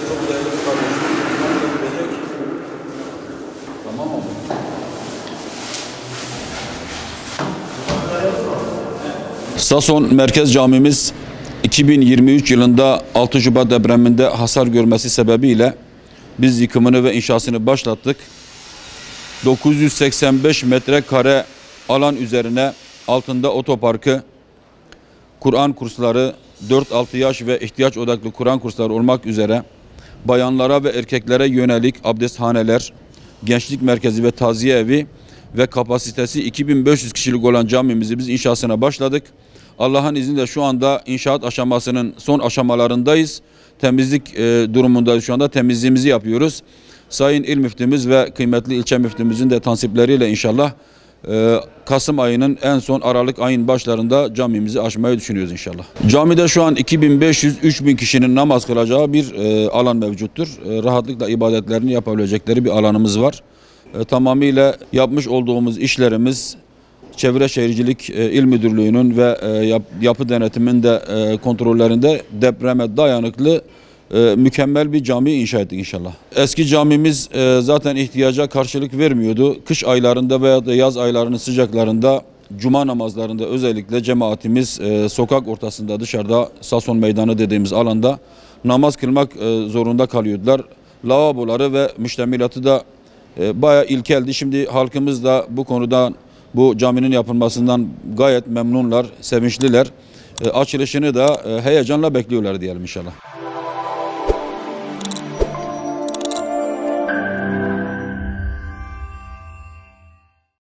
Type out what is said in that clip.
Çok değerli bir kardeşimiz bilecek. Tamam mı? Sason Merkez Camimiz 2023 yılında 6 Şubat depreminde hasar görmesi sebebiyle biz yıkımını ve inşasını başlattık. 985 metrekare alan üzerine altında otoparkı, Kur'an kursları, 4-6 yaş ve ihtiyaç odaklı Kur'an kursları olmak üzere bayanlara ve erkeklere yönelik abdesthaneler, gençlik merkezi ve taziye evi ve kapasitesi 2500 kişilik olan camimizi biz inşasına başladık. Allah'ın izniyle şu anda inşaat aşamasının son aşamalarındayız. Temizlik durumundayız şu anda. Temizliğimizi yapıyoruz. Sayın İl Müftümüz ve kıymetli ilçe müftümüzün de tansipleriyle inşallah Kasım ayının en son Aralık ayın başlarında camimizi açmayı düşünüyoruz inşallah. Camide şu an 2500-3000 kişinin namaz kılacağı bir alan mevcuttur. Rahatlıkla ibadetlerini yapabilecekleri bir alanımız var. Tamamıyla yapmış olduğumuz işlerimiz Çevre Şehircilik İl Müdürlüğü'nün ve yapı denetiminin de kontrollerinde depreme dayanıklı mükemmel bir cami inşa ettik inşallah. Eski camimiz zaten ihtiyaca karşılık vermiyordu. Kış aylarında veya da yaz aylarının sıcaklarında cuma namazlarında özellikle cemaatimiz sokak ortasında dışarıda Sason Meydanı dediğimiz alanda namaz kılmak zorunda kalıyordular. Lavaboları ve müştemilatı da bayağı ilkeldi. Şimdi halkımız da bu konuda bu caminin yapılmasından gayet memnunlar, sevinçliler. Açılışını da heyecanla bekliyorlar diyelim inşallah.